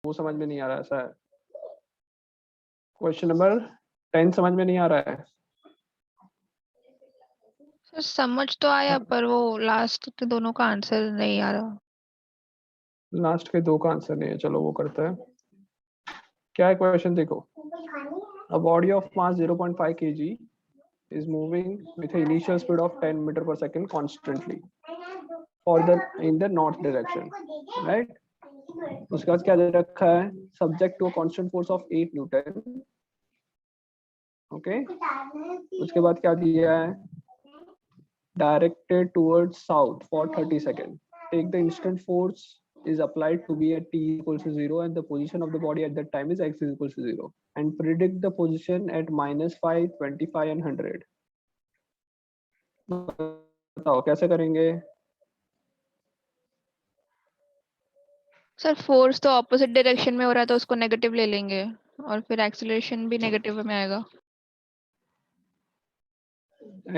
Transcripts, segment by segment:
वो समझ में नहीं आ रहा है, ऐसा है। क्वेश्चन नंबर 10 समझ में नहीं आ रहा है। सर समझ तो आया पर वो लास्ट के दोनों का आंसर नहीं आ रहा। लास्ट के 2 का आंसर नहीं है, चलो वो करते हैं। क्या है क्वेश्चन देखो। A body of mass 0.5 kg is moving with an initial speed of 10 meter per second constantly for the in the north direction, right? उसके बाद क्या दे रखा है, subject to a constant force of 8 Newton, okay? उसके बाद क्या दिया है, directed towards south for 30 seconds. Take the instant force is applied to be at t equals to 0 and the position of the body at that time is x is equals to 0 and predict the position at -5, 25 and 100. बताओ कैसे करेंगे। Sir force तो opposite direction में हो रहा है तो उसको नेगेटिव ले लेंगे और फिर एक्सीलरेशन भी नेगेटिव में आएगा।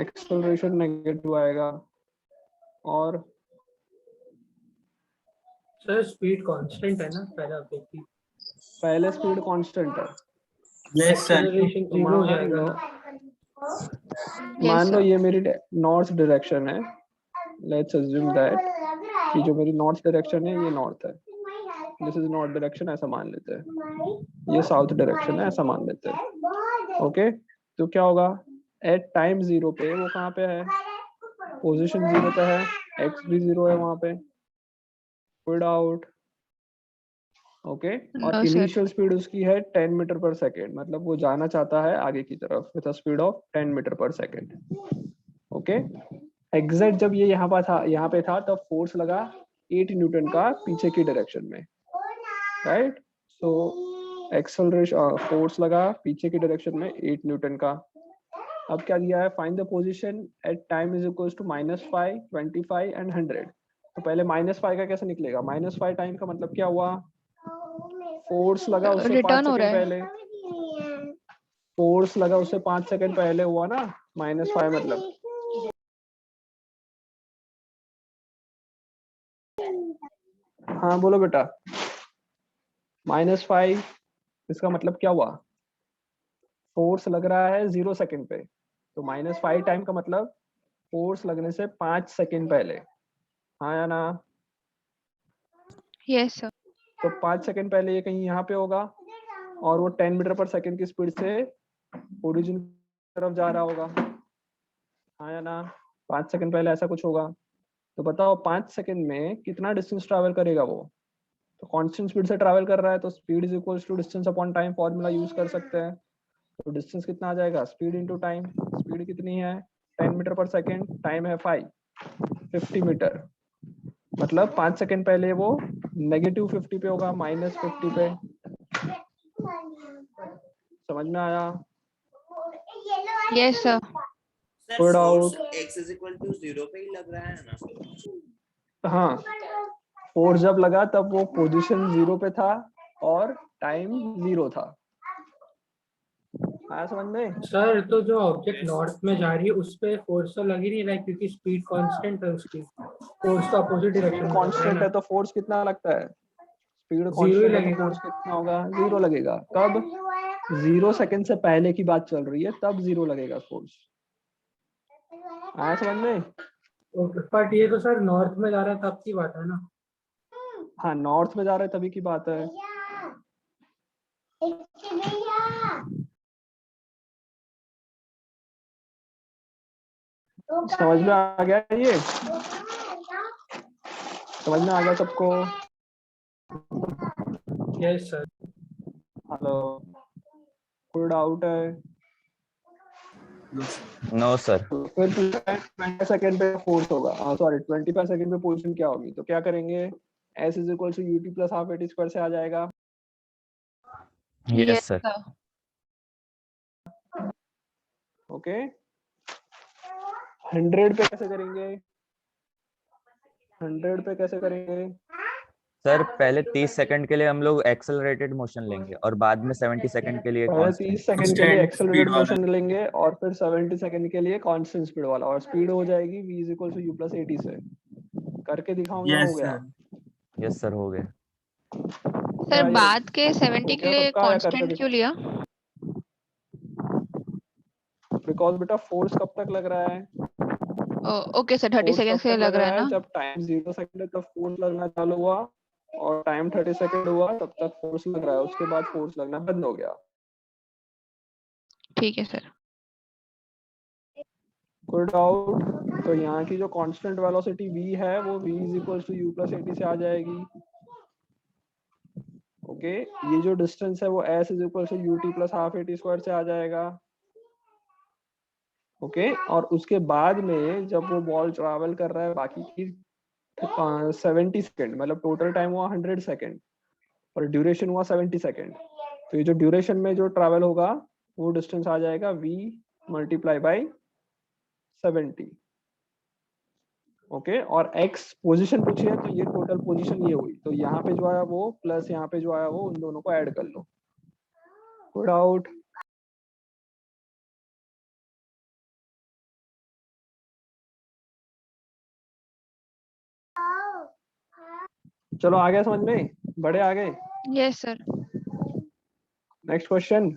एक्सेलरेशन नेगेटिव आएगा और सर स्पीड कांस्टेंट है ना, पहले स्पीड कांस्टेंट है, एक्सेलरेशन तो जीरो हो जाएगा। मान लो ये मेरी नॉर्थ डायरेक्शन है, लेट्स अज्यूम दैट कि जो मेरी नॉर्थ डायरेक्शन है ये नॉर्थ है, दिस इज नॉर्थ डायरेक्शन ऐसा मान लेते हैं, ये साउथ डायरेक्शन है ऐसा मान लेते हैं, ओके। तो क्या होगा, एट टाइम 0 पे वो कहाँ पे है, पोजीशन 0 पे है, एक्स भी 0 है वहां पे, स्पीड आउट, ओके। और No, इनिशियल स्पीड उसकी है 10 मीटर पर सेकेंड, मतलब वो जाना चाहता है आगे की तरफ with a speed of 10 metre per second, okay. Exact जब ये यहाँ पे था तब फोर्स लगा 8 न्यूटन का पीछे की डायरेक्शन में, राइट। सो एक्सेलरेशन फोर्स लगा पीछे की डायरेक्शन में 8 न्यूटन का। अब क्या दिया है, find the position at time is equals to -5, 25 and 100। तो पहले -5 का कैसे निकलेगा, -5 टाइम का मतलब क्या हुआ, फोर्स लगा उससे 5 रिटर्न हो सेकंड रहा है। पहले, फोर्स लगा उससे 5 सेकंड पहले हुआ ना, -5 मतलब हाँ बोलो बेटा, -5 इसका मतलब क्या हुआ, फोर्स लग रहा है 0 सेकंड पे, तो -5 टाइम का मतलब फोर्स लगने से 5 सेकंड पहले, हाँ या ना। Yes sir. तो 5 सेकंड पहले ये कहीं यहाँ पे होगा और वो 10 मीटर पर सेकंड की स्पीड से ओरिजिन की तरफ जा रहा होगा, हाँ या ना। 5 सेकंड पहले ऐसा कुछ होगा। तो बताओ 5 सेकंड में कितना डिस्टेंस ट्रैवल करेगा वो, तो कांस्टेंट स्पीड से ट्रैवल कर रहा है तो speed is equals to distance upon time formula use कर सकते हैं। तो डिस्टेंस कितना आ जाएगा, स्पीड इनटू टाइम, स्पीड कितनी है 10 मीटर पर सेकंड, टाइम है 5, 50 मीटर, मतलब 5 सेकंड पहले वो -50 पे होगा, -50 पे। समझ में आया, yes sir. Put out. x is equal to 0 पे ही लग रहा है ना। हाँ, फोर्स जब लगा तब वो पोजीशन 0 पे था और टाइम 0 था, आया समझ में। सर तो जो ऑब्जेक्ट नॉर्थ में जा रही है उस पे फोर्स तो लग ही नहीं रहा है क्योंकि स्पीड कांस्टेंट है उसकी, फोर्स तो अपोजिट डायरेक्शन में लग रहा है कांस्टेंट ना। है तो फोर्स कितना लगता है, स्पीड जीरो ही कांस्टेंट है तो लगेगा। फोर्स कितना होगा, 0 लगेगा। कब, 0 सेकंड से पहले की बात चल रही है तब 0 लगेगा फोर्स, आया समझ में। बट ये तो सर नॉर्थ में जा रहा है तब की बात है ना। हाँ नॉर्थ में जा रहा है तभी की बात है। समझ में आ गया ये, समझ में आ गया सबको। Yes sir. हेलो, कोई डाउट है, नो सर। तो फिर 20 सेकंड पे फोर्स होगा, सॉरी 25 सेकंड पे पोजीशन क्या होगी, तो क्या करेंगे, s is equal to ut plus half at square से आ जाएगा, यस सर। ओके। 100 पे कैसे करेंगे, 100 पे कैसे करेंगे, सर पहले 30 सेकंड के लिए हम लोग एक्सेलरेटेड मोशन लेंगे और बाद में 70 सेकंड के लिए पहले कांस्टेंट। 30 सेकंड के लिए एक्सेलरेटेड मोशन लेंगे और फिर 70 सेकंड के लिए कांस्टेंट स्पीड वाला, और स्पीड हो जाएगी v is equal to u plus 80 से। करके दिखाऊं या हो गया, यस सर हो गया। में सर आइए। बाद के 70 हो के गया लिए सबका या करके कांस्टेंट क्यों लिया? बिकॉज बेटा फोर्स कब तक लग रहा है? ओके सर 30 फोर्स सेकंड कब के लिए तक लग रहा है ना? जब टाइम 0 सेकंड है तब फोर्स लगना चालू हुआ, और टाइम 30 सेकंड हुआ तब तक फोर्स लग रहा है, उसके बाद फोर्स लगना बंद हो गया। ठीक है सर। कोई डाउट? तो यहाँ की जो कांस्टेंट वेलोसिटी v है वो v is equal to u plus 80 से आ जाएगी। ओके, ये जो डिस्टेंस है वो s is equal to ut plus half 80 square से आ जाएगा। ओके, और उसके बाद में जब वो बॉल ट्रैवल कर रहा है बाकी की 70 सेकंड, मतलब टोटल टाइम हुआ 100 सेकंड और ड्यूरेशन हुआ 70 सेकंड, तो ये जो ड्यूरेशन में जो ट्रैवल होगा वो डिस्टेंस आ जाएगा v मल्टीप्लाई बाई 70। ओके, और x पोजीशन पूछी है तो ये टोटल पोजीशन ये हुई, तो यहाँ पे जो आया वो प्लस यहाँ पे जो आया वो, उन दोनों को ऐड कर लो। कोई डाउट? चलो आ गया समझ में? बड़े आ गए? Yes sir. Next question,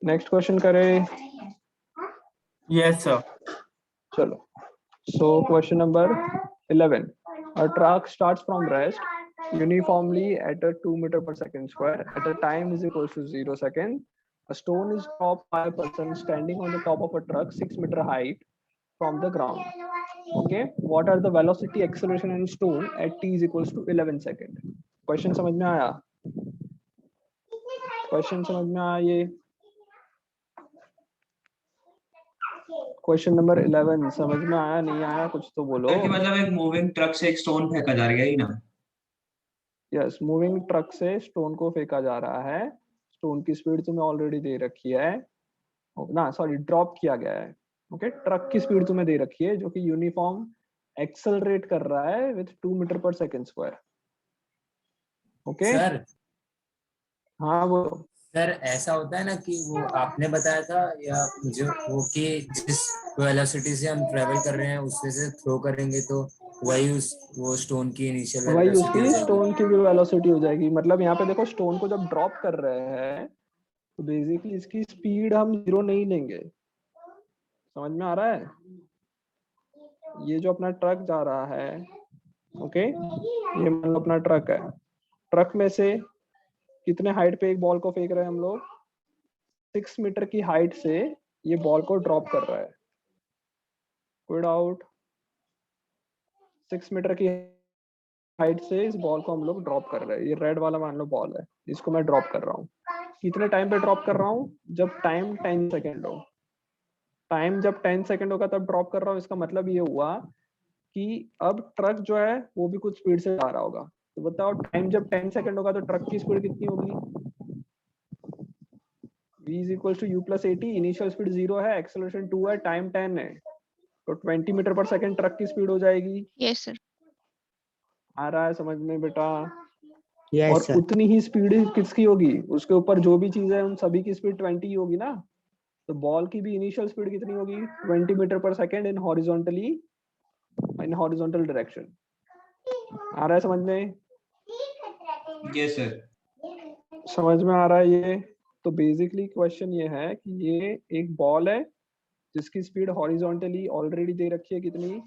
next question करें। Yes, sir. चलो, so question number 11. A truck starts from rest uniformly at a 2 meter per second square at a time is equal to 0 second. A stone is dropped by a person standing on the top of a truck 6 meter height from the ground. Okay, what are the velocity, acceleration and stone at t is equals to 11 second? Question समझ में आया? Question समझ में आया ये? Question number 11 समझ में आया नहीं आया कुछ तो बोलो। कि मतलब एक मूविंग ट्रक से एक स्टोन फेंका जा रहा है ही ना? यस, मूविंग ट्रक से स्टोन को फेंका जा रहा है। स्टोन की स्पीड तुम्हें ऑलरेडी दे रखी है ना, सॉरी ड्रॉप किया गया है। ओके, ट्रक की स्पीड तुम्हें दे रखी है जो कि यूनिफॉर्म एक्सेलरेट कर रहा है with 2 metre per second square. Okay sir हाँ वो सर ऐसा होता है ना कि वो आपने बताया था या मुझे वो कि जिस वेलोसिटी से हम ट्रेवल कर रहे हैं उससे से थ्रो करेंगे तो वही वो स्टोन की इनिशियल वही वेलोसिटी हो उसकी जाएगी। स्टोन की भी वेलोसिटी हो जाएगी। मतलब यहाँ पे देखो स्टोन को जब ड्रॉप कर रहे हैं तो बेसिकली इसकी स्पीड हम 0 नहीं लेंगे। समझ में आ रहा है? ये जो अपना ट्रक जा रहा है, ओके, ये मान लो अपना ट्रक है। ट्रक में से कितने हाइट पे एक बॉल को फेंक रहे हैं हम लोग? 6 मीटर की हाइट से ये बॉल को ड्रॉप कर रहा है। कोई डाउट? 6 मीटर की हाइट से इस बॉल को हम लोग ड्रॉप कर रहे हैं। ये रेड वाला मान लो बॉल है, इसको मैं ड्रॉप कर रहा हूँ। कितने टाइम पे ड्रॉप कर रहा हूँ? जब टाइम 10 सेकेंड हो। टाइम जब 10 सेकेंड होगा तब ड्रॉप कर रहा हूँ। इसका मतलब ये हुआ कि अब ट्रक जो है वो भी कुछ स्पीड से जा रहा होगा। तो बताओ टाइम जब 10 सेकेंड होगा तो ट्रक की स्पीड कितनी होगी? v is equals to u plus 80, initial speed 0 है, एक्सेलरेशन 2 है, टाइम 10 है, तो 20 मीटर पर सेकंड ट्रक की स्पीड हो जाएगी। Yes sir. आ रहा है समझ में बेटा? Yes, और sir. उतनी ही स्पीड किसकी होगी? उसके ऊपर जो भी चीज है उन सभी की स्पीड 20 ही होगी ना। तो बॉल की भी इनिशियल स्पीड कितनी होगी? 20 metre per second in horizontal direction. आ रहा है समझ में? Yes, sir. समझ में आ रहा है ये? तो बेसिकली क्वेश्चन ये है कि ये एक बॉल है जिसकी स्पीड हॉरिजॉन्टली ऑलरेडी दे रखी है कितनी?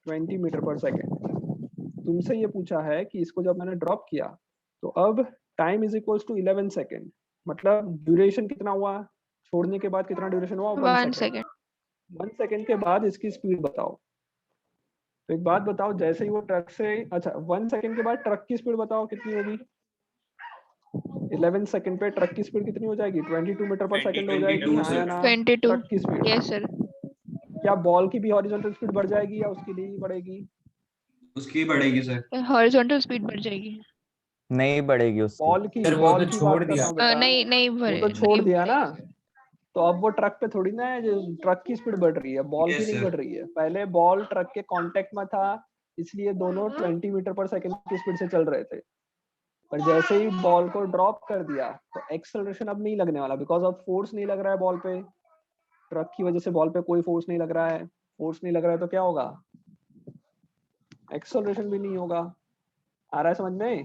20 मीटर पर सेकंड। तुमसे ये पूछा है कि इसको जब मैंने ड्रॉप किया तो अब time is equals to 11 second, मतलब ड्यूरेशन कितना हुआ? छोड़ने के बाद कितना ड्यूरेशन हुआ? 1 सेकंड। 1 सेकंड के बाद इसकी स्पीड बताओ। तो एक बात बताओ, जैसे ही वो ट्रक से, अच्छा 1 सेकंड के बाद ट्रक की स्पीड बताओ कितनी होगी? 11 सेकंड पे ट्रक की स्पीड कितनी हो जाएगी? 22 मीटर पर सेकंड हो जाएगी। 22 हाँ या ना? 22। ट्रक की स्पीड। Yes sir. क्या बॉल की भी हॉरिजॉन्टल स्पीड बढ़ जाएगी या उसकी नहीं बढ़ेगी? उसकी बढ़ेगी सर। हॉरिजॉन्टल स्पीड बढ़ जाएगी। नहीं बढ़ेगी उसकी। बॉल की, सर वो बॉल तो की छोड़ बात कर दिया। रहा हूँ बेटा। नहीं नहीं वो तो छोड़ दिया ना। तो अब वो ट्रक पे थोड़ी ना है जो ट्रक की स्पीड बढ़ रही है, बॉल की Yes, नहीं sir. बढ़ रही है। पहले बॉल ट्रक के कांटेक्ट में था इसलिए दोनों 20 मीटर पर सेकंड की स्पीड से चल रहे थे। पर जैसे ही बॉल को ड्रॉप कर दिया तो एक्सेलरेशन अब नहीं लगने वाला, बिकॉज अब फोर्स नहीं लग रहा है बॉल पे। ट्रक की वजह से बॉल पे कोई फोर्स नहीं लग रहा है। फोर्स नहीं लग रहा है तो क्या होगा? एक्सेलरेशन भी नहीं होगा। आ रहा है समझ में?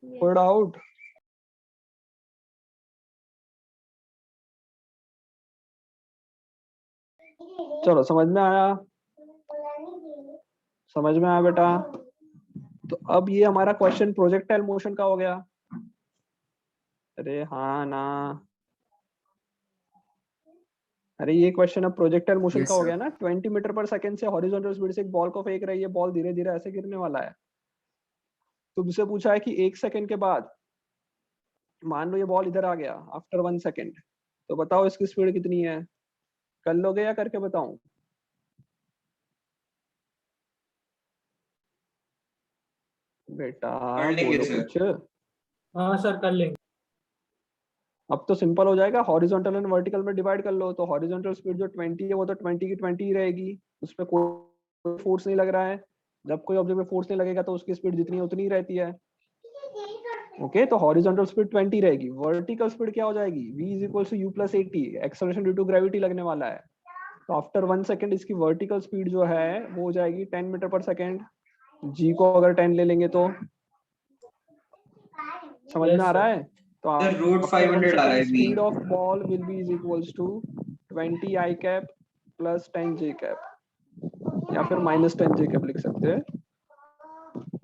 कोई डाउट? चलो समझ में आया? समझ में आया बेटा? तो अब ये हमारा क्वेश्चन प्रोजेक्टाइल मोशन का हो गया। अरे हाँ ना, अरे ये क्वेश्चन अब प्रोजेक्टाइल मोशन Yes, का हो sir. गया ना। 20 मीटर पर सेकंड से हॉरिजॉन्टल स्पीड से एक बॉल को फेंक रही है, बॉल धीरे धीरे ऐसे गिरने वाला है। तुमसे पूछा है कि 1 सेकंड के बाद, मान लो ये बॉल इधर आ गया आफ्टर 1 सेकंड, तो बताओ इसकी स्पीड कितनी है? कर लोगे या करके बताऊं? बेटा कर लेंगे बोलो सर। कुछ। हाँ सर कर लेंगे। अब तो सिंपल हो जाएगा, हॉरिजॉन्टल एंड वर्टिकल में डिवाइड कर लो। तो हॉरिजॉन्टल स्पीड जो 20 है वो तो 20 की 20 ही रहेगी, उसमें कोई फोर्स नहीं लग रहा है। जब कोई ऑब्जेक्ट में फोर्स नहीं लगेगा तो उसकी स्पीड जितनी है उतनी ही रहती है। ओके, तो हॉरिजॉन्टल स्पीड 20 रहेगी। वर्टिकल स्पीड क्या हो जाएगी? v is equal to u plus 80, acceleration due to gravity लगने वाला है। तो आफ्टर 1 सेकंड इसकी वर्टिकल स्पीड जो है वो हो जाएगी 10 मीटर पर सेकंड। g को अगर 10 ले लेंगे तो समझ Yes, में आ रहा sir. है? तो सर रूट 500 आ रहा है v। Speed of ball will be is equals to 20 i cap plus 10 j cap, या फिर माइनस 10 j कैप लिख सकते हैं।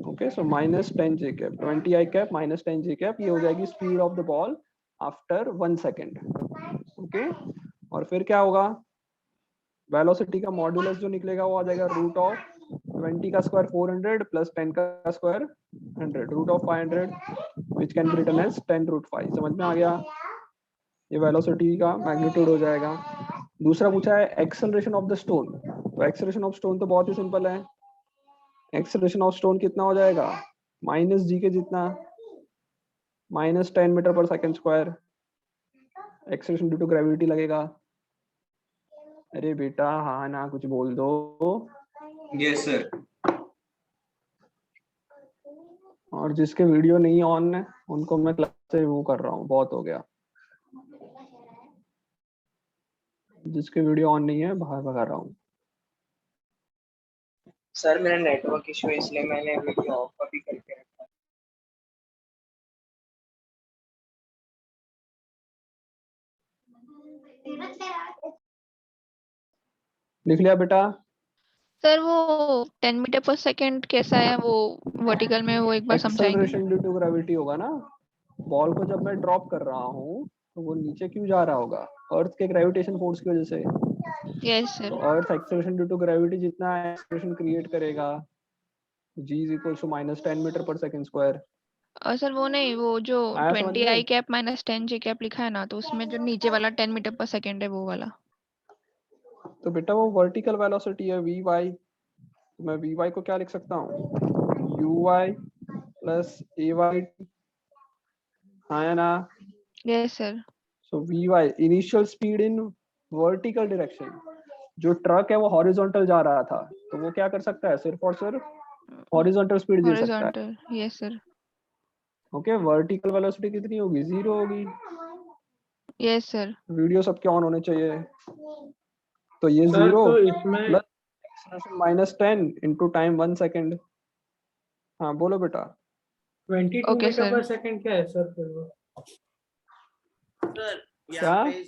Okay, so minus 10 j cap, 20 i cap minus 10 j cap, ये हो जाएगी speed of the ball after 1 second. Okay, और फिर क्या होगा? वेलोसिटी का मॉड्यूलस जो निकलेगा वो आ जाएगा रूट ऑफ 20 का स्क्वायर 400 प्लस 10 का square 100, root of 500 which can be written as 10 root 5। समझ में आ गया? ये वेलोसिटी का मैग्नीट्यूड हो जाएगा। दूसरा पूछा है एक्सेलरेशन ऑफ द स्टोन। तो एक्सेलरेशन ऑफ स्टोन तो बहुत ही सिंपल है। एक्सेलरेशन ऑफ स्टोन कितना हो जाएगा? माइनस जी के जितना, minus 10 metre per second square, acceleration due to gravity लगेगा। अरे बेटा हाँ ना, कुछ बोल दो। Yes sir. और जिसके वीडियो नहीं ऑन है उनको मैं क्लास से रिमूव कर रहा हूँ, बहुत हो गया। जिसके वीडियो ऑन नहीं है बाहर भगा रहा हूँ। सर मेरा नेटवर्क इशू है इसलिए मैंने वीडियो ऑफ अभी करके रखा। लिख लिया बेटा? सर वो 10 मीटर पर सेकंड कैसा है वो वर्टिकल में, वो एक बार समझाएंगे? एक्सेलरेशन ड्यू टू ग्रेविटी होगा ना। बॉल को जब मैं ड्रॉप कर रहा हूँ तो वो नीचे क्यों जा रहा होगा? अर्थ के ग्रेविटेशन फोर्स की वजह से। यस तो sir. Earth acceleration due to gravity जितना एक्सेलरेशन क्रिएट करेगा, g is equal to minus 10 metre per second square. और सर वो नहीं, वो जो आया समझ 20 आई में? कैप माइनस 10 जे कैप लिखा है ना, तो उसमें जो नीचे वाला 10 मीटर पर सेकंड है वो वाला। तो बेटा वो वर्टिकल वेलोसिटी है vy। मैं vy को क्या लिख सकता हूँ? uy plus ay। हाँ या ना? Yes sir. So vy initial speed in vertical direction. जो ट्रक है वो हॉरिजॉन्टल जा रहा था, तो वो क्या कर सकता है? सिर्फ और सिर्फ हॉरिजॉन्टल स्पीड दे सकता है। Horizontal, yes sir. Okay, vertical velocity कितनी होगी? 0 होगी। Yes sir. वीडियो सबके ऑन होने चाहिए। तो ये सर 0 तो इसमें plus acceleration minus 10 into time 1 second. हाँ बोलो बेटा। 22 ओके मीटर सर। पर सेकंड क्या है सर फिर वो? सर क्या? यहाँ पे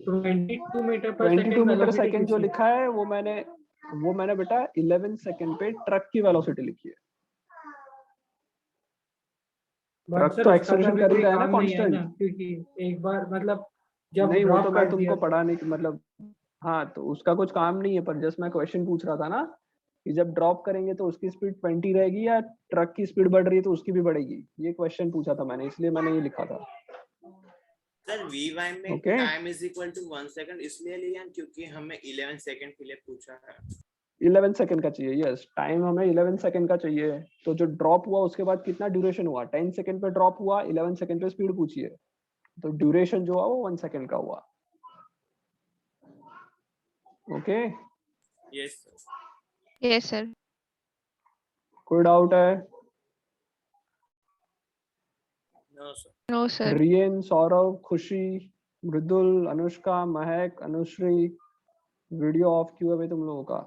22 मीटर पर 22 सेकंड मीटर वेलोसिटी सेकंड जो किसी? लिखा है वो मैंने बेटा 11 सेकंड पे ट्रक की वेलोसिटी लिखी है। बट ट्रक सर तो उसका तो एक्सेलरेशन अभी कर ही कोई रहा है ना काम नहीं है ना, कांस्टेंट। क्योंकि एक बार मतलब जब नहीं, वो तो ड्रॉप मैं कर तुमको दिया। पढ़ाने की मतलब, हाँ तो उसका कुछ काम नहीं है, पर जस्ट मैं क्वेश्चन पूछ रहा था ना कि जब ड्रॉप करेंगे तो उसकी स्पीड 20 रहेगी या ट्रक की स्पीड बढ़ रही है तो उसकी भी बढ़ेगी। ये क्वेश्चन पूछा था मैंने, इसलिए मैंने ये लिखा था। सर vy में Okay. Time is equal to 1 second इसलिए लिया क्योंकि हमें 11 सेकंड के लिए पूछा है। 11 सेकंड का चाहिए। यस, टाइम हमें 11 सेकंड का चाहिए। तो जो ड्रॉप हुआ उसके बाद कितना ड्यूरेशन हुआ? 10 सेकंड पे ड्रॉप हुआ, 11 सेकंड पे स्पीड पूछी है, तो ड्यूरेशन जो हुआ वो 1 सेकंड का हुआ। Okay, yes sir. Yes sir. कोई डाउट है? No sir. No sir. Riyan, Saurav, Khushi, Mridul, Anushka, Mahak, Anushree, video of क्यों है भाई तुम लोगों का?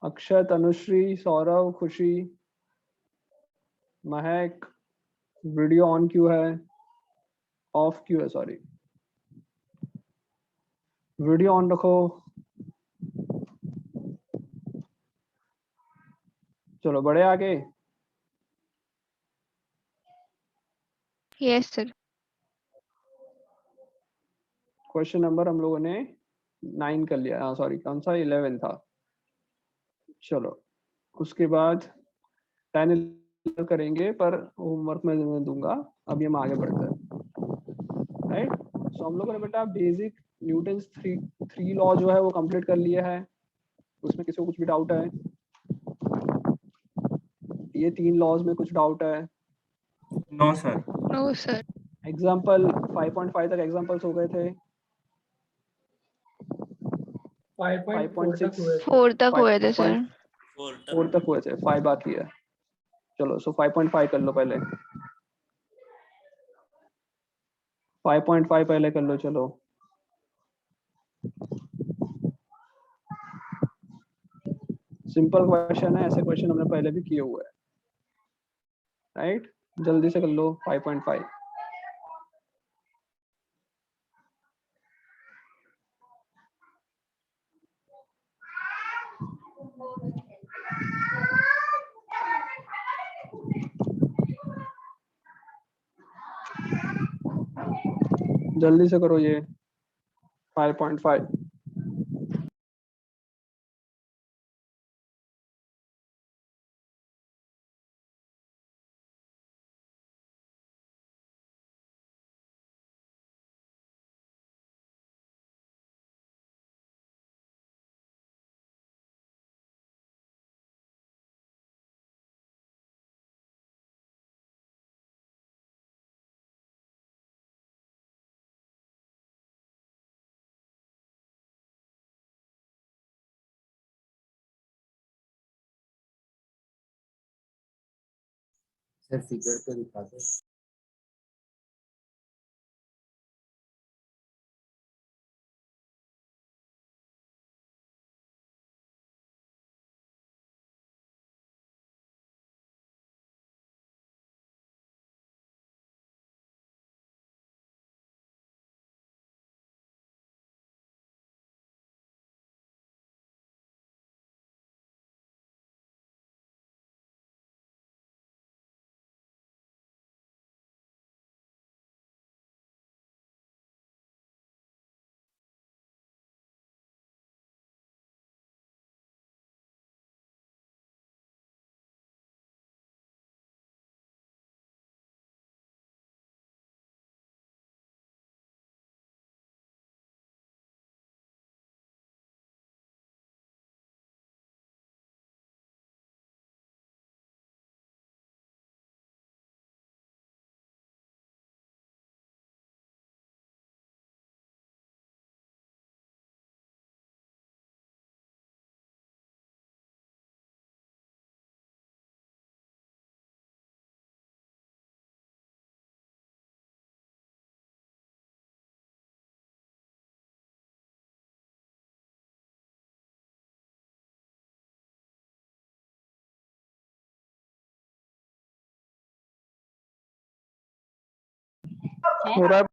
अक्षत, अनुश्री, सौरव, खुशी, महक, वीडियो ऑन क्यों है, ऑफ क्यों है, सॉरी, वीडियो ऑन रखो। चलो बढ़े आगे। Yes sir. क्वेश्चन नंबर हम लोगों ने 9 कर लिया, हाँ सॉरी कौन सा 11 था। चलो उसके बाद 10 करेंगे पर होमवर्क में दूंगा, अभी हम आगे बढ़ते हैं। राइट, सो हम लोगों ने बेटा बेसिक न्यूटन्स थ्री लॉ जो है वो कंप्लीट कर लिया है। उसमें किसी को कुछ भी डाउट है? ये 3 लॉज में कुछ डाउट है? No sir. No sir. Example 5.5 तक एग्जाम्पल्स हो गए थे। 5.4 तक हुए थे। 4 तक हुए थे सर। 4 तक हुए थे, 5 बाकी है। चलो सो 5.5 कर लो पहले, 5.5 पहले कर लो। चलो सिंपल क्वेश्चन है, ऐसे क्वेश्चन हमने पहले भी किए हुए हैं। राइट, जल्दी से कर लो 5.5। जल्दी से करो ये 5.5। सर फिगर तो दिखा दो। हो रहा है।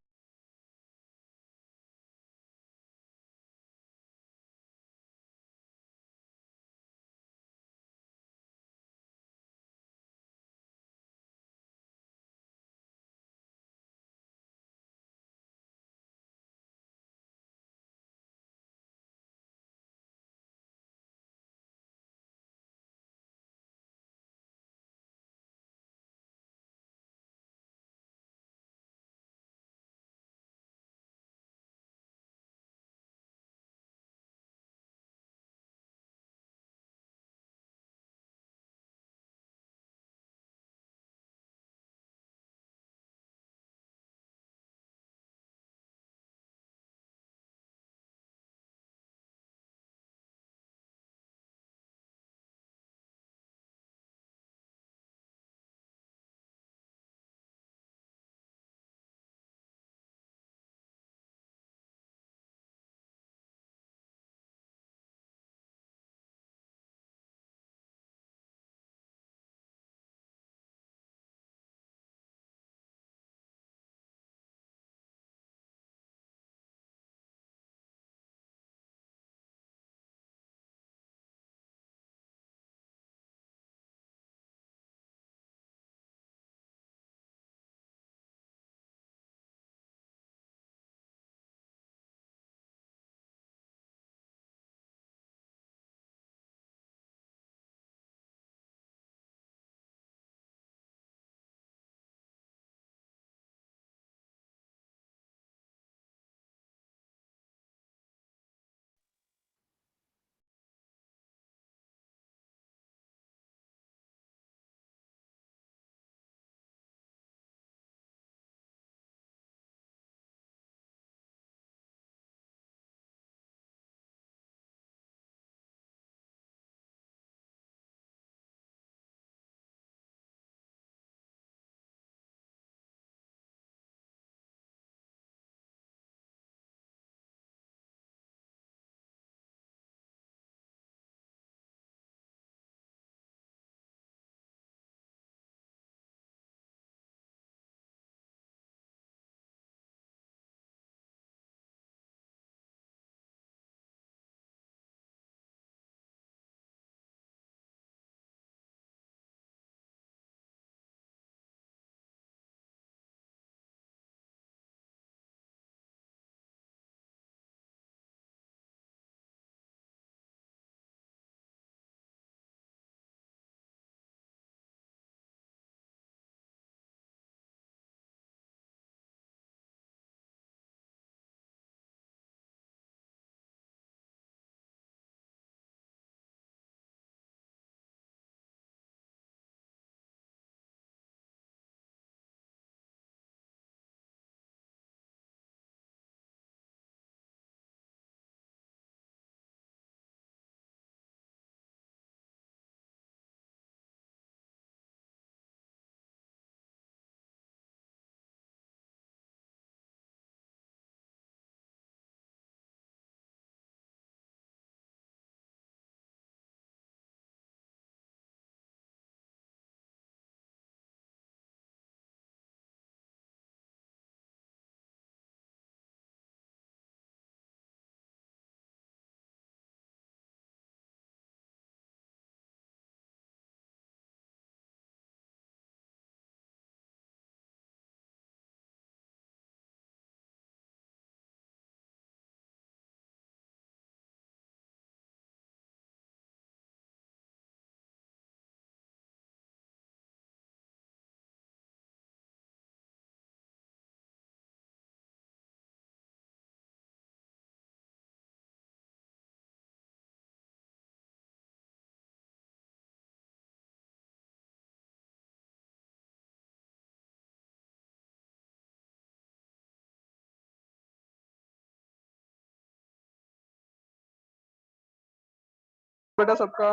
बेटा सबका?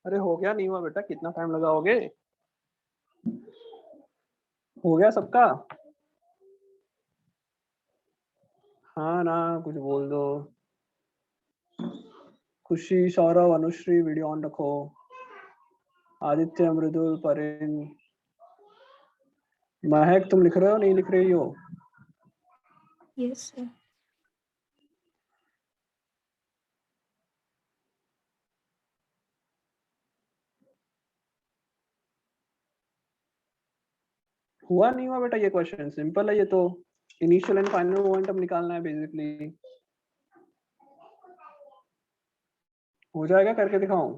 अरे हो गया नहीं हुआ बेटा, कितना टाइम लगाओगे? हो गया सबका? हाँ ना, कुछ बोल दो। खुशी, सौरभ, अनुश्री वीडियो ऑन रखो। आदित्य, मृदुल, परिन, महक तुम लिख रहे हो नहीं लिख रही हो? Yes sir. हुआ नहीं हुआ बेटा? ये क्वेश्चन सिंपल है ये तो। इनिशियल एंड फाइनल मोमेंटम निकालना है बेसिकली। हो जाएगा? करके दिखाऊं?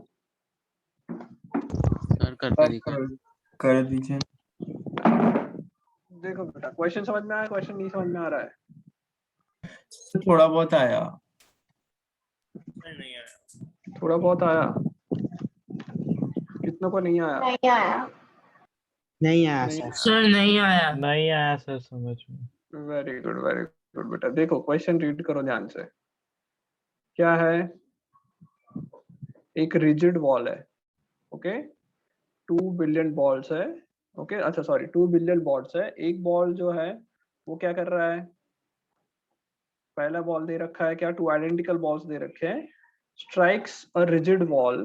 सर करके दिखाओ। कर दीजिए। देखो बेटा, क्वेश्चन समझ में आया, क्वेश्चन नहीं समझ में आ रहा है? थोड़ा बहुत आया। नहीं आया। थोड़ा बहुत आया? कितनों को नहीं आया? नहीं आया नहीं सर। सर नहीं आया। नहीं आया सर समझ में। वेरी गुड बेटा। देखो क्वेश्चन रीड करो ध्यान से। क्या है? एक रिजिड वॉल है, ओके। 2 बिलियन बॉल्स है, ओके। अच्छा सॉरी, 2 बिलियन बॉल्स है। एक बॉल जो है वो क्या कर रहा है? पहला बॉल दे रखा है क्या? 2 आइडेंटिकल बॉल्स दे रखे हैं। Strikes a rigid wall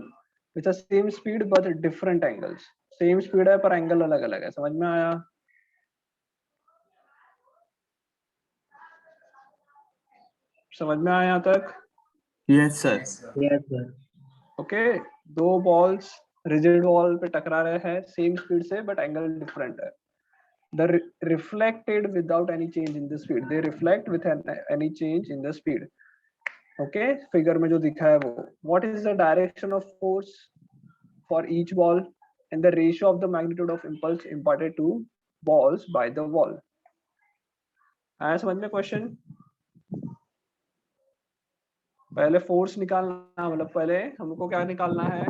with same speed but different angles. Same speed है पर एंगल अलग अलग है। समझ में आया? समझ में आया यहाँ तक? Yes sir. Okay. 2 balls rigid wall पे टकरा रहे हैं सेम स्पीड से बट एंगल डिफरेंट है। The reflected without any change in the speed. They reflect with any change in the speed. Okay, figure में जो दिखा है वो. What is the direction of force for each ball and the ratio of the magnitude of impulse imparted to balls by the wall? आया समझ में question? पहले force निकालना, मतलब पहले हमको क्या निकालना है?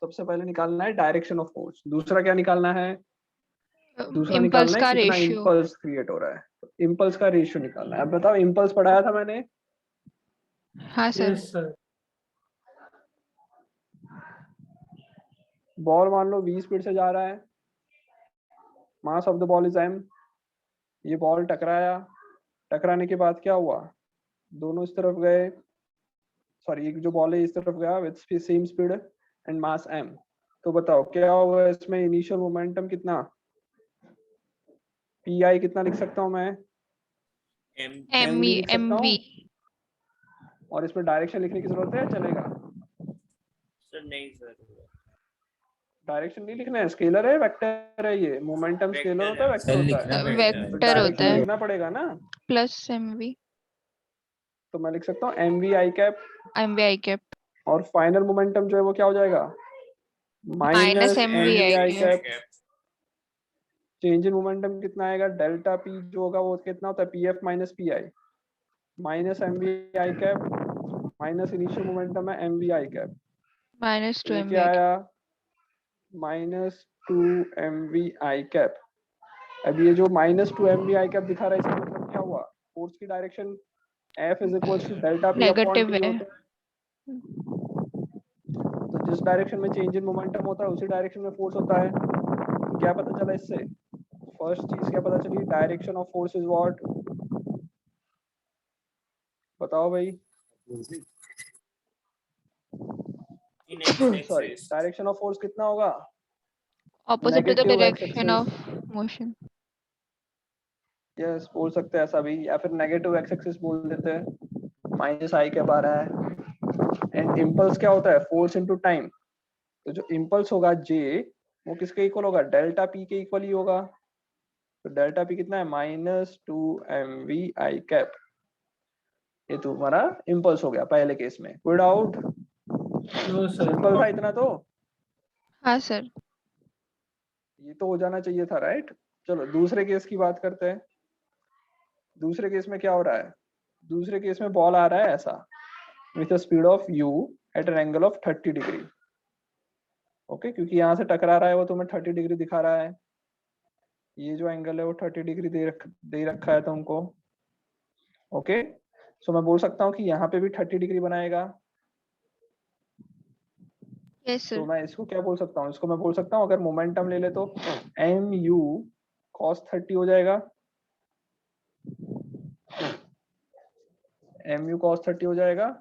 सबसे पहले निकालना है डायरेक्शन ऑफ फोर्स। दूसरा क्या निकालना है? दूसरा इम्पल्स निकालना का है कितना रेशियो। इम्पल्स क्रिएट हो रहा है। इम्पल्स का रेशियो निकालना है। अब बताओ, इम्पल्स पढ़ाया था मैंने? हाँ सर। Yes sir. बॉल मान लो 20 स्पीड से जा रहा है, mass of the ball is m। ये बॉल टकराया, टकराने के बाद क्या हुआ? दोनों इस तरफ गए, सॉरी एक जो बॉल है इस तरफ गया with same speed and mass m। तो बताओ क्या होगा इसमें? इनिशियल मोमेंटम कितना? pi कितना लिख सकता हूँ मैं? एम लिख सकता वी। हूँ। और इसमें डायरेक्शन लिखने की जरूरत है? चलेगा? सर नहीं सर। डायरेक्शन नहीं लिखना है, स्केलर है वेक्टर है ये। मोमेंटम स्केलर होता है वेक्टर सर होता लिखना है? पड़ेगा। तो वेक्टर होता डायरेक्शन है लिखना पड़ेगा ना। Plus m v. तो मैं लिख सकता हूँ m we I cap, m we I cap और फाइनल मोमेंटम जो है वो क्या हो जाएगा? Minus M we i i cap. Cap. Change in momentum कितना आएगा? डेल्टा पी जो होगा वो कितना होता है? P F minus P I minus M we I cap minus initial momentum है M we I cap. Minus 2 ये एम वी क्या आई कैप। आया? -2 एम वी आई कैप। अब ये जो -2 एम वी आई कैप दिखा रहा है इसका मतलब क्या हुआ? फोर्स की direction F is equal to delta p upon negative t है। होता है। तो जिस डायरेक्शन में चेंज इन मोमेंटम होता है उसी डायरेक्शन में फोर्स होता है। तो क्या पता चला इससे? फर्स्ट चीज क्या पता चली? Direction of force is what? बताओ भाई। सॉरी, डायरेक्शन ऑफ फोर्स कितना होगा? Opposite to the Negative direction of x-axis। Motion. Yes, बोल सकते हैं ऐसा भी, या फिर नेगेटिव एक्स एक्सिस बोल देते हैं। माइनस आई के बार है। एंड इम्पल्स क्या होता है? Force into time. तो जो इम्पल्स होगा J, वो किसके इक्वल होगा? डेल्टा पी के इक्वल ही होगा। तो डेल्टा पी कितना है? -2 एम वी आई कैप। ये तुम्हारा इम्पल्स हो गया पहले केस में। कोई डाउट? No sir. सिंपल था इतना तो। हाँ सर। ये तो हो जाना चाहिए था, राइट? चलो दूसरे केस की बात करते हैं। दूसरे केस में क्या हो रहा है? दूसरे केस में बॉल आ रहा है ऐसा with a speed of u at an angle of 30 degree. Okay, क्योंकि यहाँ से टकरा रहा है वो तुम्हें 30 डिग्री दिखा रहा है। ये जो एंगल है वो 30 डिग्री दे रखा है तुमको। ओके, सो मैं बोल सकता हूँ कि यहाँ पे भी 30 डिग्री बनाएगा। यस तो सर। मैं इसको क्या बोल सकता हूँ, इसको मैं बोल सकता हूँ अगर मोमेंटम ले ले तो mu cos 30 हो जाएगा, mu cos 30 हो जाएगा, और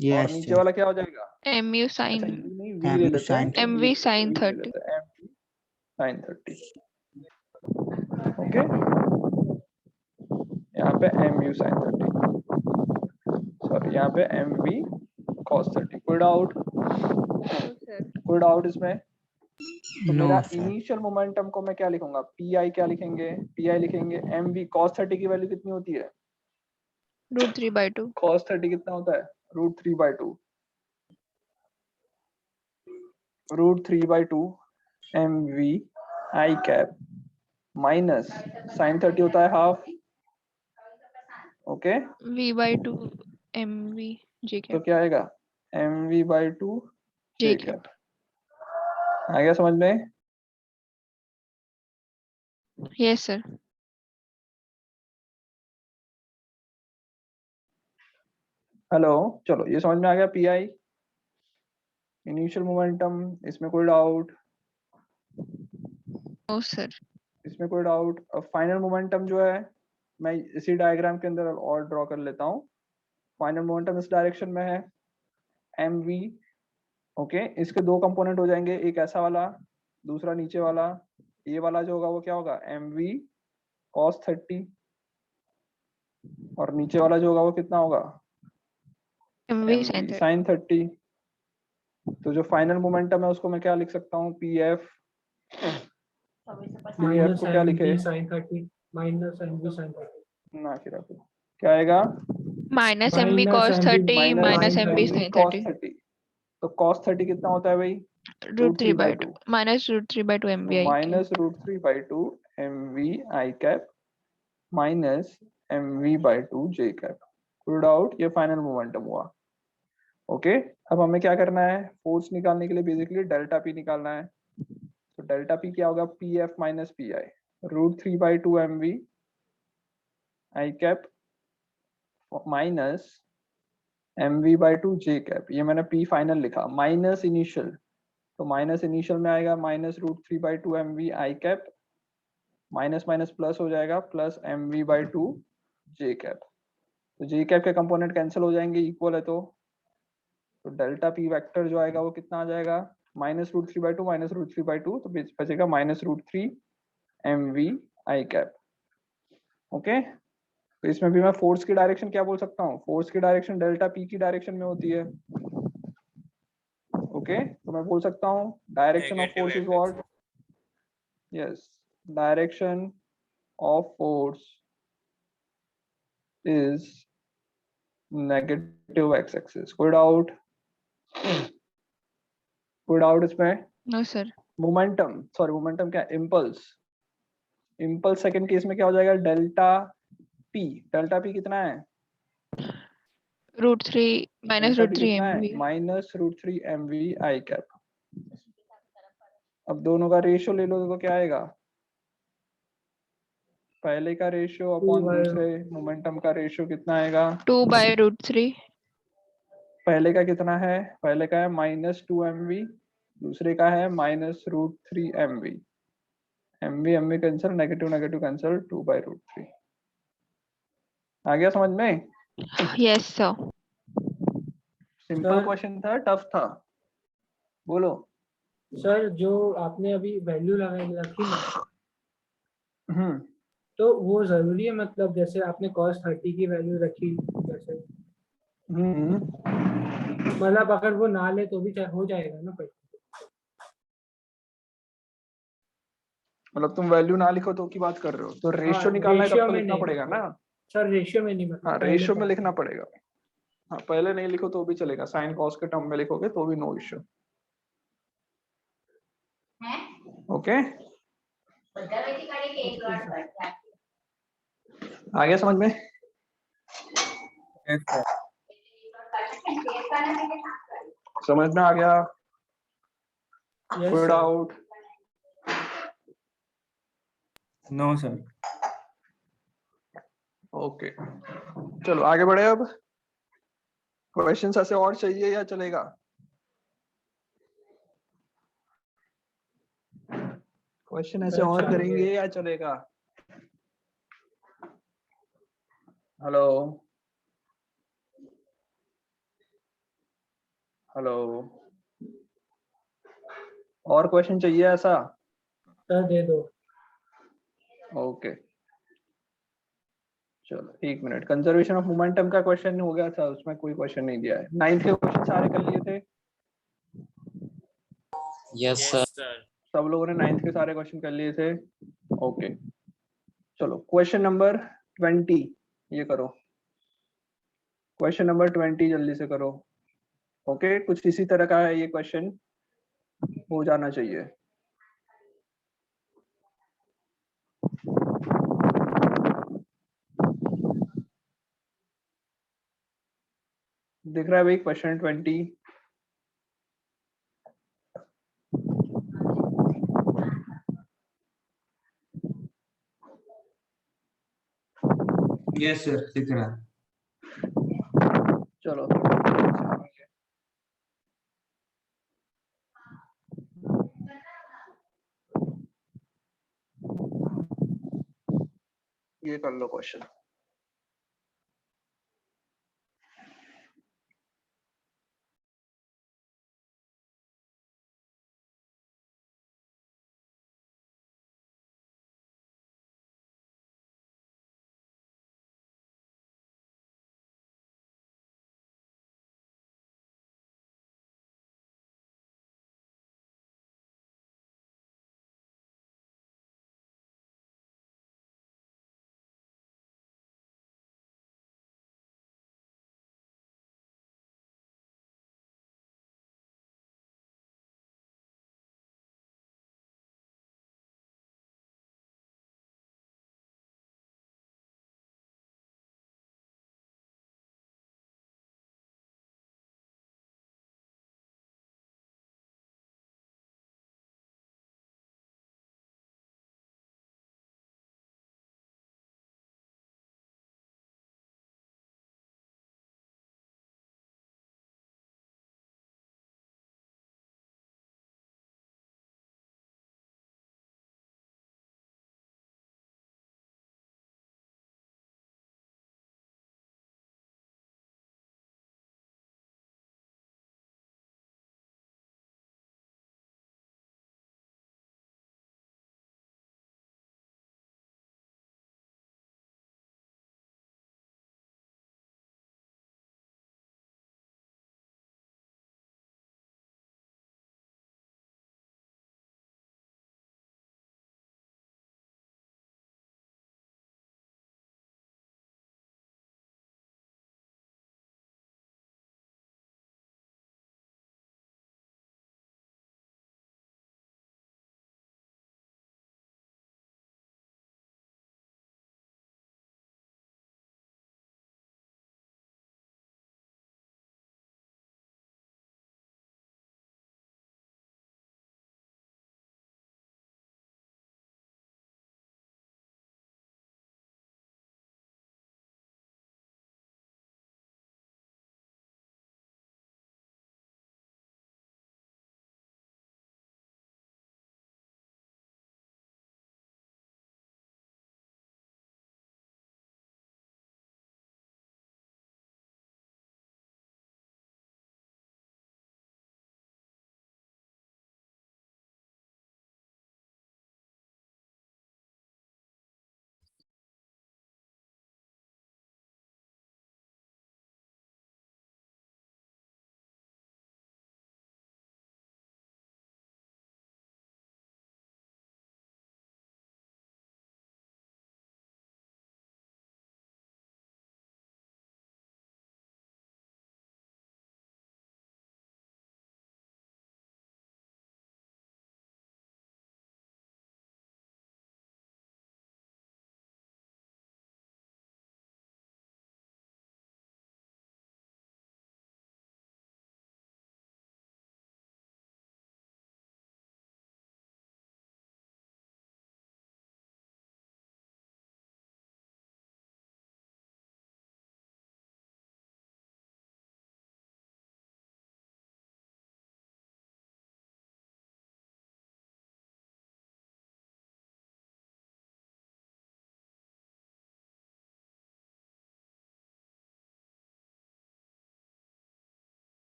यस नीचे सर। वाला क्या हो जाएगा? mu अच्छा sin u नहीं v ले लेते हैं, mv sin v ले 30। लेते हैं, mv sin 30। ओके, यहाँ पे mu sin 30, सॉरी यहाँ पे mv cos 30। कोई डाउट? कोई डाउट इसमें? तो नो मेरा सर। इनिशियल मोमेंटम को मैं क्या लिखूंगा? pi क्या लिखेंगे? pi लिखेंगे mv cos 30 की वैल्यू कितनी होती है? √3/2। cos 30 कितना होता है? √3/2। √3/2 mv I cap minus sin 30 होता है half. Okay, v/2 mv j तो cap। क्या आएगा? mv/2 j j cap। Cap. आ गया समझ में? Yes sir. हेलो, चलो ये समझ में आ गया पीआई, इनिशियल मोमेंटम। इसमें कोई डाउट? No sir. इसमें कोई डाउट? अब फाइनल मोमेंटम जो है मैं इसी डायग्राम के अंदर और ड्रॉ कर लेता हूँ। फाइनल मोमेंटम इस डायरेक्शन में है mv। ओके, इसके दो कंपोनेंट हो जाएंगे, एक ऐसा वाला, दूसरा नीचे वाला। ये वाला जो होगा वो क्या होगा? mv cos 30, और नीचे वाला जो होगा वो कितना होगा? mv mv sin 30। sin 30। तो जो फाइनल मोमेंटम है उसको मैं क्या लिख सकता हूँ? pf। pf माइनस को क्या लिखे? mv sin 30 minus mv sin 30 ना फिर क्या आएगा? Minus mv minus cos mv 30 minus sin mv 30 sin cos 30। 30। तो cos 30 कितना होता है भाई? √3/2 minus √3/2 mv I cap। Minus √3/2 mv I cap minus mv/2 j cap. कोई डाउट? ये फाइनल मोमेंटम हुआ। ओके, अब हमें क्या करना है? फोर्स निकालने के लिए बेसिकली डेल्टा पी निकालना है। तो डेल्टा पी क्या होगा? P F minus P I, √3/2 mv I cap minus mv/2 j cap. ये मैंने p फाइनल लिखा, माइनस इनिशियल, तो माइनस इनिशियल में आएगा minus √3/2 mv I cap, minus minus plus हो जाएगा, प्लस mv/2 j कैप। तो j कैप के कंपोनेंट कैंसिल हो जाएंगे, इक्वल है तो डेल्टा p वेक्टर जो आएगा वो कितना आ जाएगा? माइनस √3/2 माइनस √3/2, तो बचेगा minus √3 mv I cap. Okay, तो इसमें भी मैं फोर्स की डायरेक्शन क्या बोल सकता हूँ? फोर्स की डायरेक्शन डेल्टा p की डायरेक्शन में होती है। ओके, तो मैं बोल सकता हूँ direction of Negative force is fx। What? Yes, direction of force is negative x axis. कोई डाउट? कोई डाउट इसमें? No sir. Momentum, sorry momentum क्या? इम्पल्स। इम्पल्स सेकंड केस में क्या हो जाएगा? Delta P. डेल्टा पी कितना है? √3 माइनस डेल्टा पी √3 कितना है? mv। Minus √3 mv I cap. अब दोनों का रेशियो ले लो तो क्या आएगा? पहले का रेशियो अपॉन दूसरे मोमेंटम का रेशियो कितना आएगा? 2/√3। पहले का कितना है? पहले का है -2 mv, दूसरे का है -√3 mv। mv mv cancel, negative negative cancel, 2/√3। आ गया समझ में? Yes sir. Simple sir question था, टफ था? बोलो। सर जो आपने अभी वैल्यू लगाई रखी ना, हम्म, तो वो जरूरी है, मतलब जैसे आपने cos 30 की वैल्यू रखी, जैसे मतलब अगर वो ना ले तो भी हो जाएगा ना? मतलब तुम वैल्यू ना लिखो तो की बात कर रहे हो? तो रेशियो हाँ, निकालना है तब रेशियो तो में लिखना नहीं, पड़ेगा ना? सर रेशियो में नहीं, मतलब हाँ, पहले रेशियो में cos लिखना पड़ेगा। हाँ, पहले नहीं लिखो तो भी चलेगा, साइन कॉस के टर्म में लिखोगे तो भी नो इश्यू। ओके, आ गया समझ में? Yes, sir. समझ में आ गया? Yes, कोई sir. Doubt? No, sir. Okay, चलो आगे बढ़े। अब क्वेश्चंस ऐसे और चाहिए या चलेगा? क्वेश्चन ऐसे और करेंगे या चलेगा? हेलो हेलो, और क्वेश्चन चाहिए ऐसा? सर दे दो। ओके चलो एक मिनट, कंजर्वेशन ऑफ मोमेंटम का क्वेश्चन हो गया था, उसमें कोई क्वेश्चन नहीं दिया है। 9th के क्वेश्चन सारे कर लिए थे? Yes sir. सब लोगों ने 9th के सारे क्वेश्चन कर लिए थे? ओके चलो क्वेश्चन नंबर 20 ये करो, क्वेश्चन नंबर 20 जल्दी से करो। ओके कुछ इसी तरह का है ये क्वेश्चन, हो जाना चाहिए। दिख रहा है भाई क्वेश्चन 20? यस सर, दिख रहा है। चलो ये कर लो क्वेश्चन।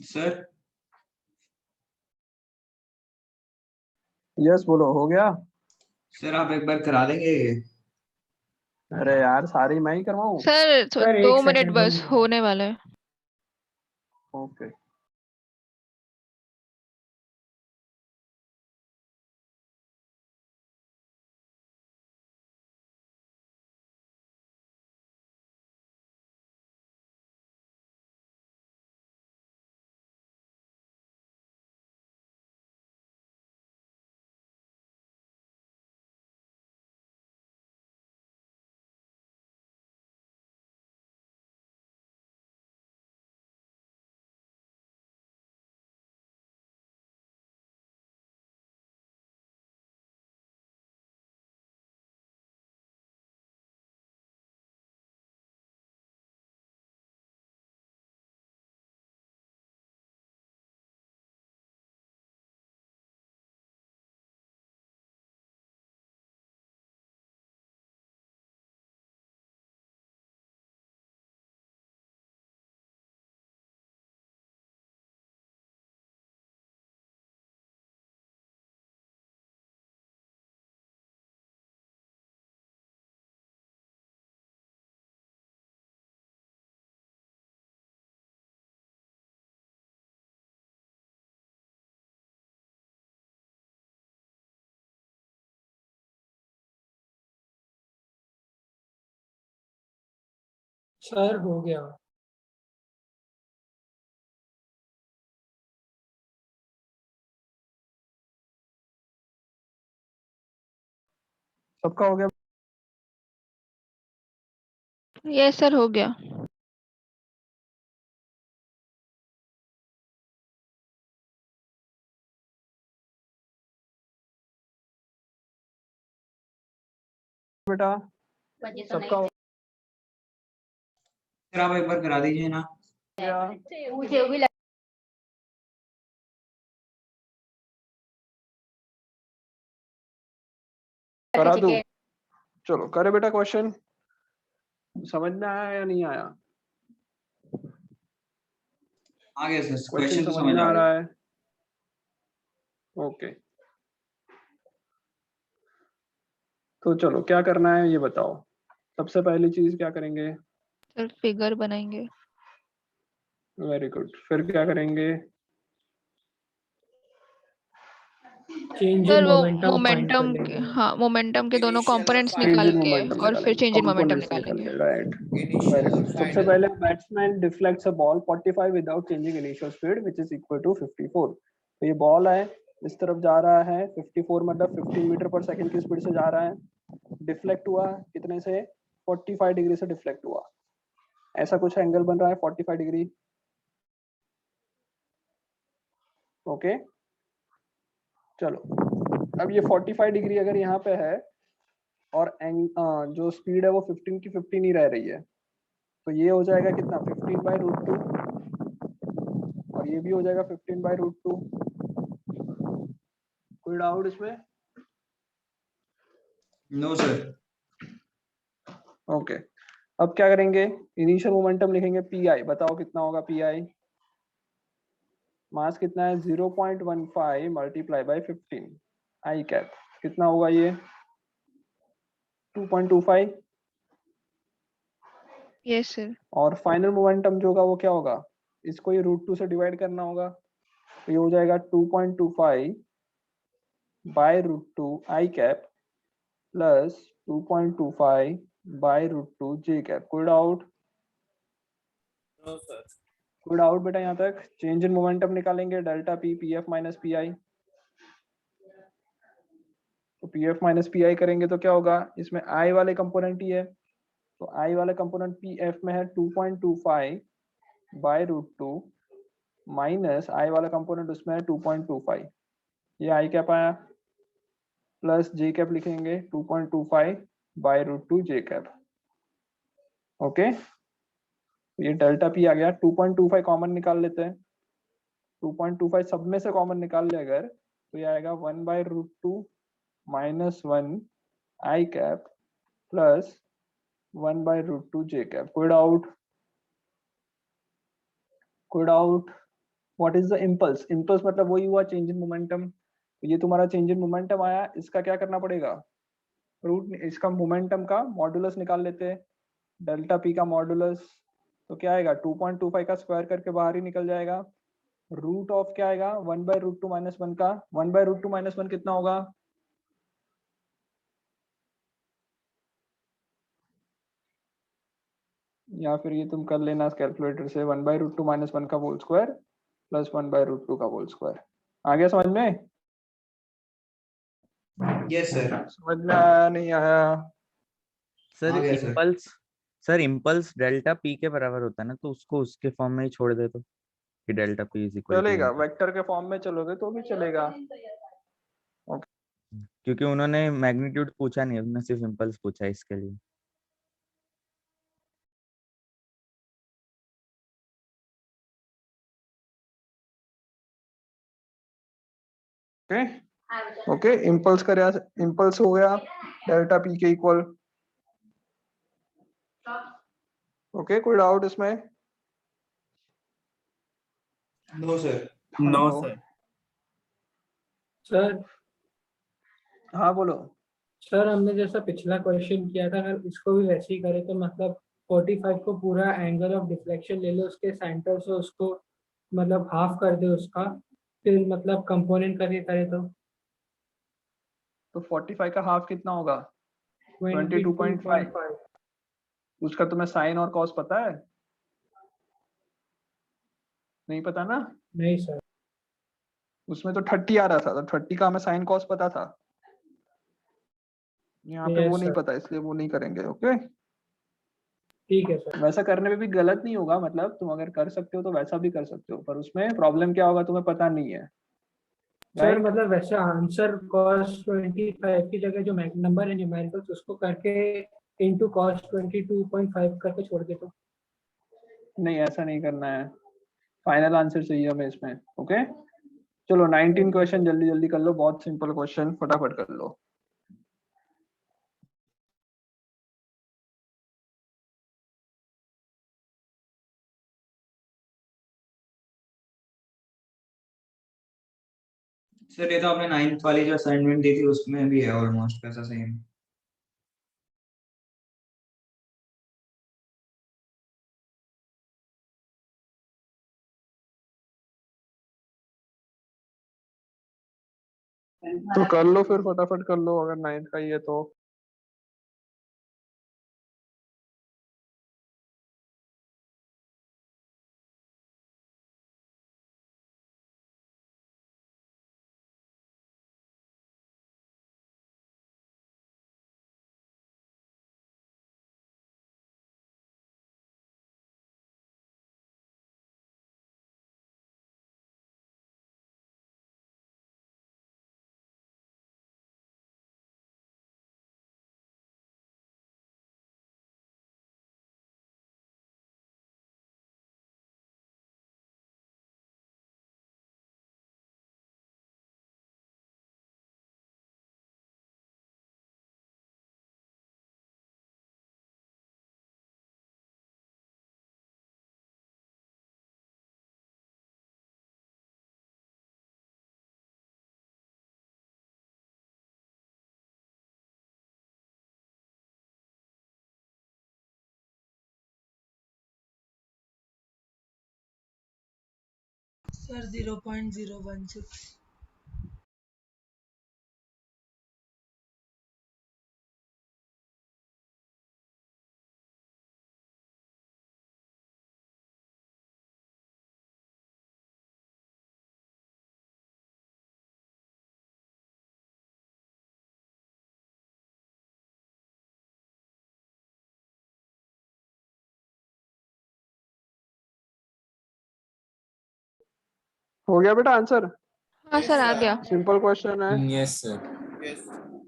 सर यस बोलो, हो गया? सर आप एक बार करा देंगे? अरे यार सारी मैं ही करवाऊँ? सर सर, 2 एक मिनट second बस हम- होने वाला है। ओके। सर हो गया। सबका हो गया? यस सर, हो गया। बेटा सबका हो सर आप एक बार करा दीजिए ना। गया? करा दूं? चलो करे बेटा। क्वेश्चन समझ में आया या नहीं आया? आ गया सर, क्वेश्चन क्वेश्चन तो समझ समझ में आ आ गया। रहा है? ओके, तो चलो क्या करना है ये बताओ। सबसे पहली चीज क्या करेंगे? सर फिगर बनाएंगे। Very good. फिर क्या करेंगे? चेंज सर इन वो मोमेंटम फाइंड कर मोमेंटम के, लेंगे। हाँ मोमेंटम के दोनों Initial और कंपोनेंट्स final। चेंज निकाल इन के मोमेंटम और फिर चेंज इन मोमेंटम कंपोनेंट्स निकाल निकालेंगे। के, राइट। Initial वेरी और गुड। सबसे final। पहले batsman deflects a ball 45 without changing initial speed which is equal to 54। तो ये बॉल है, इस तरफ जा रहा है 54 मतलब 15 मीटर पर सेकंड की स्पीड से जा रहा है। डिफ्लेक्ट हुआ कितने से? 45 डिग्री से डिफ्लेक्ट हुआ। ऐसा कुछ एंगल बन रहा है 45 डिग्री। ओके चलो, अब ये 45 डिग्री अगर यहाँ पे है और जो स्पीड है वो 15 की 15 ही रह रही है, तो ये हो जाएगा कितना? 15/√2। और ये भी हो जाएगा 15/√2। कोई डाउट इसमें? No sir. ओके, अब क्या करेंगे? इनिशियल मोमेंटम लिखेंगे पी। बताओ कितना होगा पी? मास कितना है? 0.15 मल्टीप्लाई बाई 15 आई कैप। कितना होगा ये? 2.25। Yes sir. और फाइनल मोमेंटम जो होगा वो क्या होगा? इसको ये √2 से डिवाइड करना होगा, तो ये हो जाएगा 2.25 by √2 I cap plus 2.25 by √2 J cap. कोई डाउट? No sir। कोई डाउट बेटा यहाँ तक? चेंज इन मोमेंटम निकालेंगे, delta P, P F minus P I. तो P F minus P I करेंगे तो क्या होगा? इसमें आई वाले कंपोनेंट ही है, तो आई वाला कंपोनेंट पी एफ में है 2.25 बाय √2 माइनस आई वाला कंपोनेंट उसमें है 2.25। ये आई कैप आया, प्लस जे कैप लिखेंगे 2.25 बाय √2 जे कैप। ओके, ये डेल्टा पी आ गया। 2.25 कॉमन निकाल लेते हैं। 2.25 सब में से कॉमन निकाल ले अगर, तो ये आएगा 1/√2 माइनस 1 आई कैप प्लस 1/√2 जे कैप। कोई डाउट? कोई doubt? What is the impulse? Impulse मतलब वही हुआ चेंज इन मोमेंटम। ये तुम्हारा चेंज इन मोमेंटम आया, इसका क्या करना पड़ेगा? रूट, इसका मोमेंटम का मॉडुलस निकाल लेते हैं, डेल्टा पी का मॉडुलस। तो क्या आएगा? 2.25 का स्क्वायर करके बाहर ही निकल जाएगा। रूट ऑफ क्या आएगा? 1/√2 - 1 का 1/√2 - 1 कितना होगा? या फिर ये तुम कर लेना कैलकुलेटर से, 1/√2 - 1 का होल स्क्वायर प्लस 1/√2 का होल स्क्वायर। आ गया समझ में? Yes sir. समझ में आया नहीं आया? सर आ गया sir. Impulse, sir impulse delta p के बराबर होता है ना, तो उसको उसके फॉर्म में ही छोड़ दे तो कि delta p is equal to, चलेगा, वेक्टर के फॉर्म में चलोगे तो भी चलेगा। क्योंकि उन्होंने मैग्नीट्यूड पूछा नहीं, उन्होंने सिर्फ इम्पल्स पूछा है इसके लिए। ओके ओके, इम्पल्स कर, इम्पल्स हो गया डेल्टा पी के इक्वल। ओके, कोई डाउट इसमें? No sir. No hello. Sir. Sir हाँ बोलो। सर हमने जैसा पिछला क्वेश्चन किया था, अगर इसको भी वैसे ही करें तो मतलब 45 को पूरा एंगल ऑफ डिफ्लेक्शन ले लो उसके सेंटर से, उसको मतलब हाफ कर दे उसका, फिर मतलब कंपोनेंट करके करे तो 45 का हाफ कितना होगा? 22.5। 22.5। उसका तुम्हें साइन और कॉस पता है? नहीं पता ना? नहीं सर। उसमें तो 30 आ रहा था, तो 30 का हमें साइन कॉस पता था। यहाँ पे वो यस नहीं सर। पता, इसलिए वो नहीं करेंगे। ओके, ठीक है सर। वैसा करने में भी गलत नहीं होगा, मतलब तुम अगर कर सकते हो तो वैसा भी कर सकते हो, पर उसमें प्रॉब्लम क्या होगा तुम्हें पता नहीं है, सर राइट? मतलब वैसे आंसर cos 25 की जगह जो नंबर है न्यूमेरिकल्स उसको करके इनटू cos 22.5 करके छोड़ दे तो। नहीं, ऐसा नहीं करना है, फाइनल आंसर चाहिए हमें इसमें। ओके, चलो 19 क्वेश्चन जल्दी जल्दी कर लो, बहुत सिंपल क्वेश्चन, फटाफट कर लो। सर ये तो आपने 9th वाली जो असाइनमेंट दी थी उसमें भी है ऑलमोस्ट ऐसा सेम। तो कर लो फिर, फटाफट कर लो अगर 9th का ही है तो। सर 0.016। हो गया बेटा आंसर? हाँ सर आ गया। सिंपल क्वेश्चन है। Yes sir.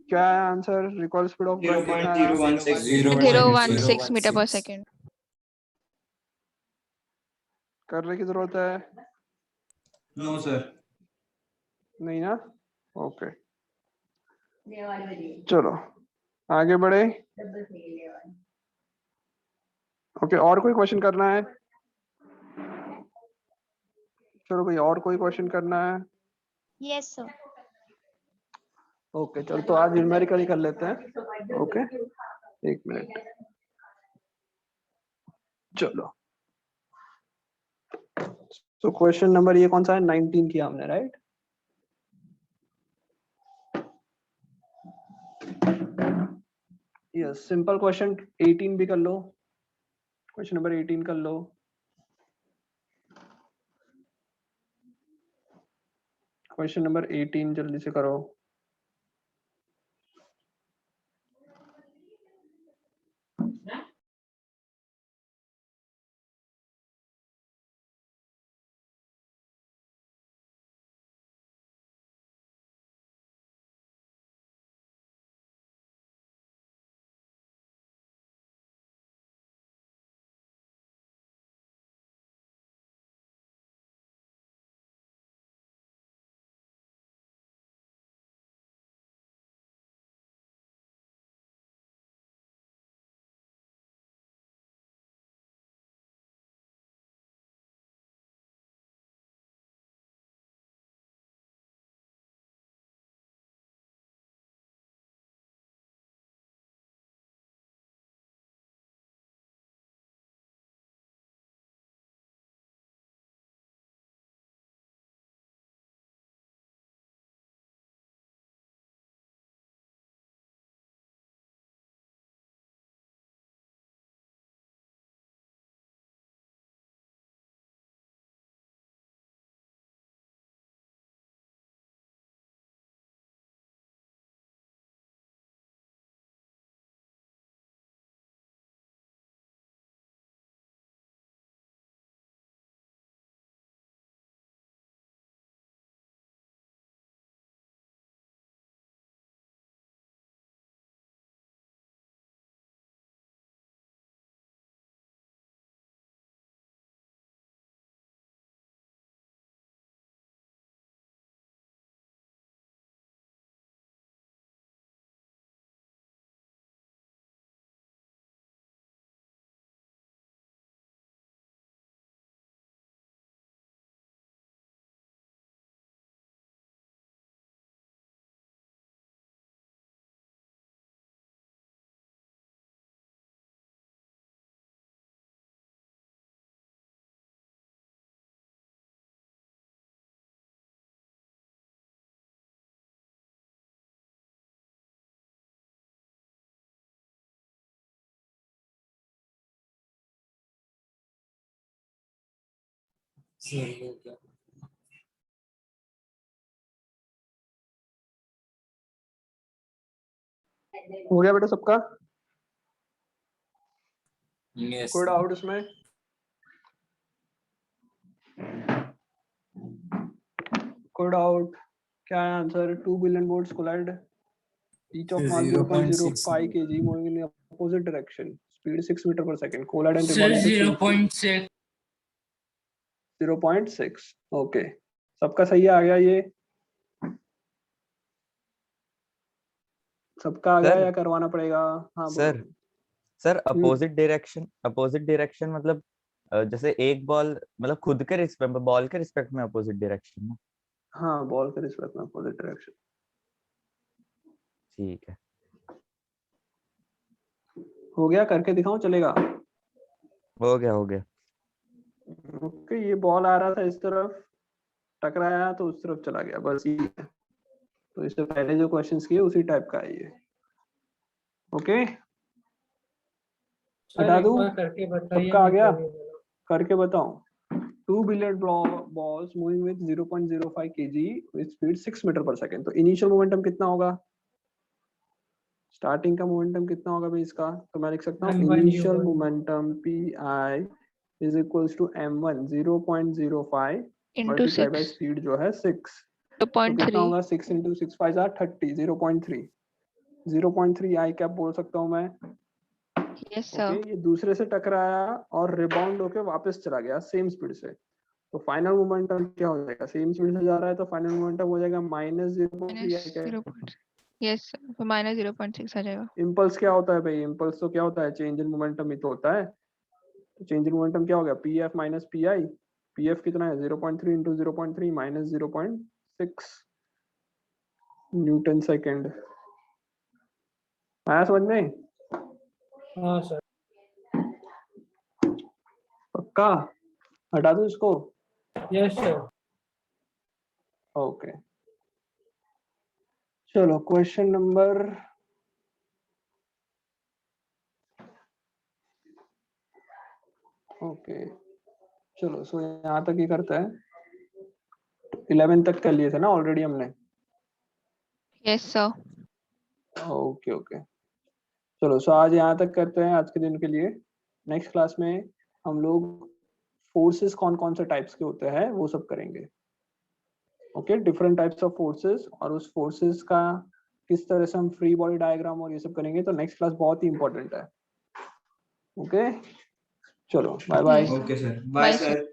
क्या है answer? Recall speed of blood कितना है? 0.16 मीटर पर सेकेंड। करने की जरूरत है? No sir. नहीं ना? ओके, चलो आगे बढ़े। ओके, और कोई क्वेश्चन करना है? चलो भाई, और कोई क्वेश्चन करना है? Yes sir. ओके, चल तो आज न्यूमेरिकल कर लेते हैं। ओके, एक मिनट, चलो। तो क्वेश्चन नंबर ये कौन सा है? 19 किया हमने, राइट? यस, सिंपल क्वेश्चन 18 भी कर लो। क्वेश्चन नंबर 18 कर लो। क्वेश्चन नंबर 18 जल्दी से करो। सही हो गया। हो गया बेटा सबका? यस कोई डाउट इसमें? कोई डाउट? क्या है answer? 2 billion boats collide, each of mass 0.05 kg moving in the opposite direction, speed 6 meter per second, collide and sir revolve at 0.6। 0.6। Okay, सबका सही आ गया ये? सबका आ गया सर या करवाना पड़ेगा? हाँ सर बोलो। सर अपोजिट डायरेक्शन मतलब जैसे एक बॉल मतलब खुद के रिस्पेक्ट में, बॉल के रिस्पेक्ट में अपोजिट डायरेक्शन में। हाँ, बॉल के रिस्पेक्ट में अपोजिट डायरेक्शन। ठीक है, हो गया? करके दिखाऊं? चलेगा? हो गया हो गया। ओके, ये बॉल आ रहा था इस तरफ, टकराया तो उस तरफ चला गया, बस ये है। तो इससे पहले जो क्वेश्चंस किए उसी टाइप का है ये। ओके, सर हटा एक दूं? बार करके बताइए, सबका आ मैं गया? कर लूंगा। करके बताऊं? 2 billion balls moving with 0.05 kg with speed 6 meter per second। तो इनिशियल मोमेंटम कितना होगा? स्टार्टिंग का मोमेंटम कितना होगा भाई इसका? तो मैं लिख सकता हूँ M1 initial U1 momentum PI is equals to M1 0.05 into multiply by 6 speed जो है 6। तो कितना 2.3। होगा? 6 into 6 5 are 30, 0.3। 0.3 आई कैप बोल सकता हूँ मैं। Yes okay, sir. ये दूसरे से टकराया और रिबाउंड होके वापस चला गया सेम स्पीड से। तो फाइनल मोमेंटम क्या हो जाएगा? सेम स्पीड से जा रहा है तो फाइनल मोमेंटम हो जाएगा माइनस 0.3 आई कैप। 0. यस सर, तो माइनस 0.6 आ जाएगा। इम्पल्स क्या होता है भाई? इम्पल्स तो क्या होता है? चेंज इन मोमेंटम ही तो होता है। तो चेंज इन मोमेंटम क्या हो गया? पी एफ माइनस पी आई। पीएफ कितना है 0.3 इंटू 0.3 माइनस 0.6 न्यूटन सेकेंड। आया समझ में? हाँ सर। पक्का? हटा दूं इसको? Yes sir. ओके चलो क्वेश्चन नंबर ओके चलो सो यहाँ तक ही करता है। 11 तक कर लिए थे ना ऑलरेडी हमने। Yes sir. ओके ओके चलो सो आज यहाँ तक करते हैं आज के दिन के लिए। नेक्स्ट क्लास में हम लोग फोर्सेस कौन कौन से टाइप्स के होते हैं वो सब करेंगे। Okay different types of forces और उस फोर्सेस का किस तरह से हम फ्री बॉडी डायग्राम और ये सब करेंगे। तो नेक्स्ट क्लास बहुत ही इंपॉर्टेंट है। ओके चलो bye bye. Okay sir, bye sir.